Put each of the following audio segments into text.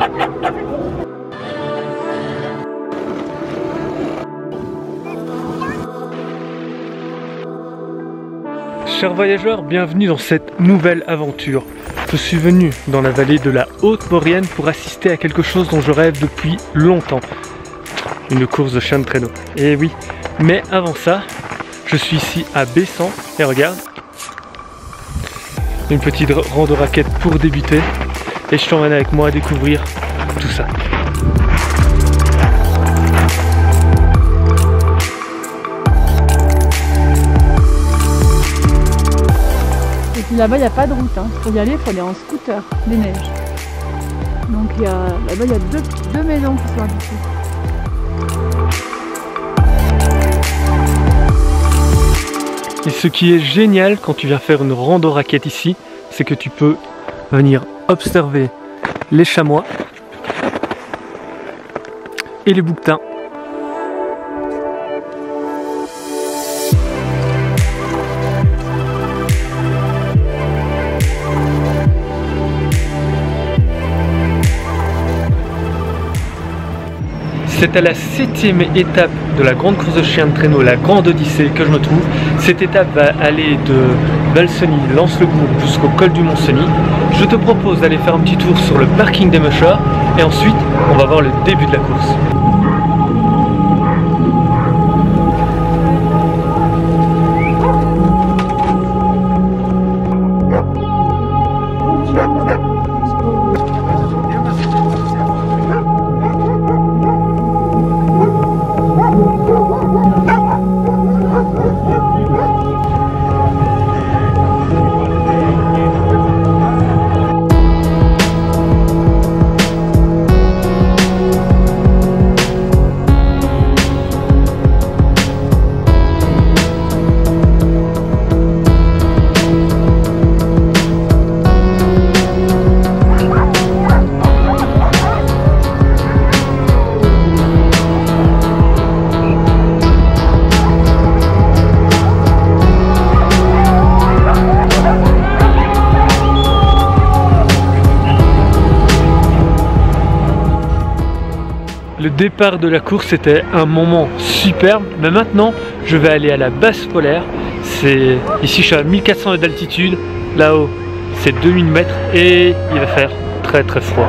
Chers voyageurs, bienvenue dans cette nouvelle aventure. Je suis venu dans la vallée de la Haute-Maurienne pour assister à quelque chose dont je rêve depuis longtemps. Une course de chien de traîneau. Et oui, mais avant ça, je suis ici à Bessan et regarde, une petite rando raquette pour débuter et je t'emmène avec moi à découvrir tout ça. Et puis là-bas il n'y a pas de route, pour y aller il faut aller en scooter des neiges. Donc là-bas il y a deux maisons qui sont habitées. Et ce qui est génial quand tu viens faire une rando raquette ici, c'est que tu peux venir observer les chamois et les bouquetins. C'est à la 7e étape de la grande course de chien de traîneau, la Grande Odyssée, que je me trouve. Cette étape va aller de Valseny, Lens-le-Bourg jusqu'au col du Mont-Cenis. Je te propose d'aller faire un petit tour sur le parking des Mushers et ensuite on va voir le début de la course. Le départ de la course était un moment superbe, mais maintenant je vais aller à la base polaire. Ici je suis à 1400 mètres d'altitude, là-haut c'est 2000 mètres et il va faire très très froid.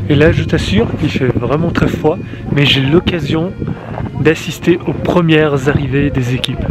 Et là, je t'assure, il fait vraiment très froid, mais j'ai l'occasion d'assister aux premières arrivées des équipes.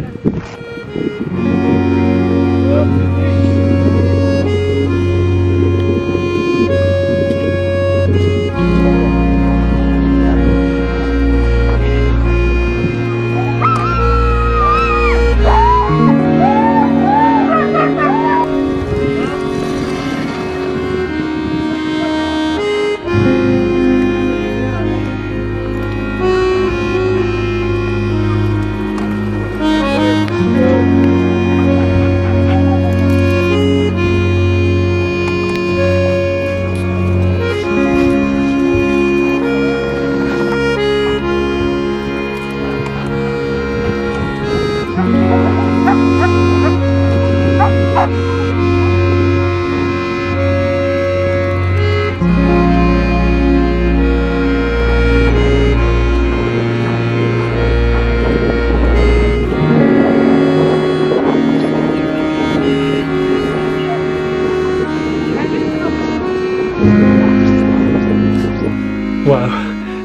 Waouh,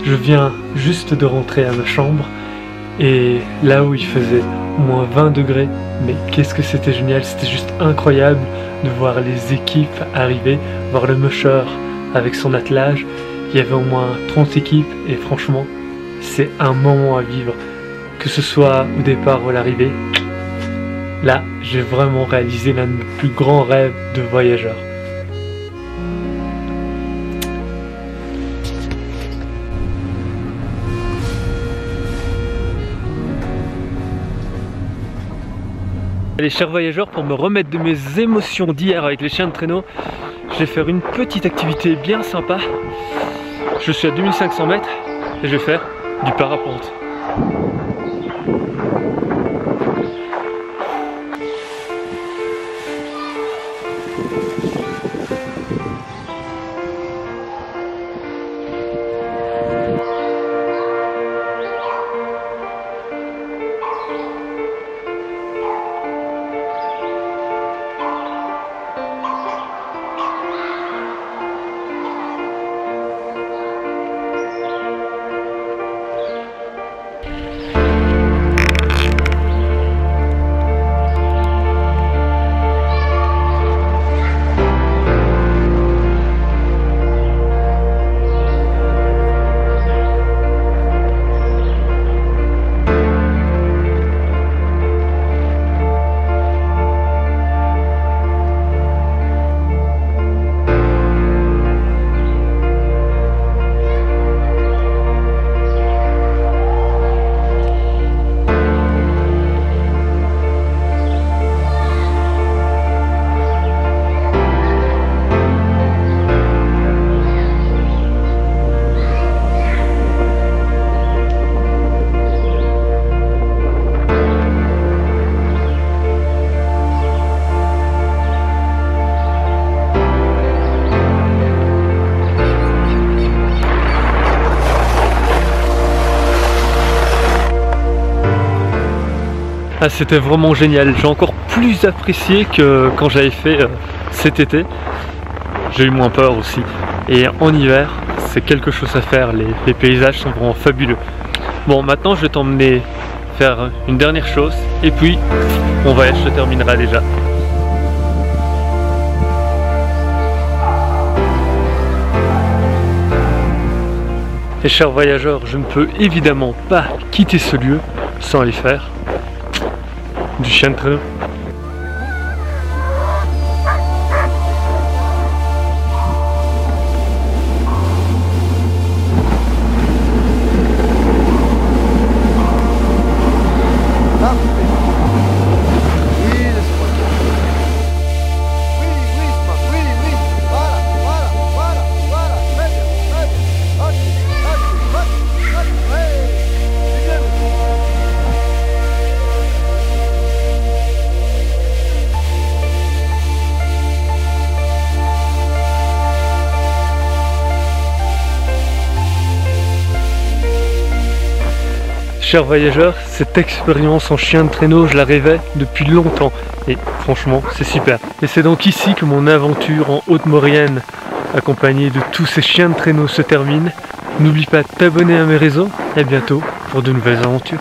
je viens juste de rentrer à ma chambre et là où il faisait moins 20 degrés, mais qu'est-ce que c'était génial, c'était juste incroyable de voir les équipes arriver, voir le musher avec son attelage. Il y avait au moins 30 équipes et franchement, c'est un moment à vivre, que ce soit au départ ou à l'arrivée. Là, j'ai vraiment réalisé l'un de mes plus grands rêves de voyageur. Allez, chers voyageurs, pour me remettre de mes émotions d'hier avec les chiens de traîneau, je vais faire une petite activité bien sympa. Je suis à 2500 mètres et je vais faire du parapente. Ah, c'était vraiment génial, j'ai encore plus apprécié que quand j'avais fait cet été. J'ai eu moins peur aussi. Et en hiver, c'est quelque chose à faire, les paysages sont vraiment fabuleux. Bon, maintenant je vais t'emmener faire une dernière chose et puis mon voyage se terminera déjà. Et chers voyageurs, je ne peux évidemment pas quitter ce lieu sans aller faire du chien de traîneau. Chers voyageurs, cette expérience en chien de traîneau, je la rêvais depuis longtemps et franchement c'est super. Et c'est donc ici que mon aventure en Haute-Maurienne, accompagnée de tous ces chiens de traîneau, se termine. N'oublie pas de t'abonner à mes réseaux et à bientôt pour de nouvelles aventures.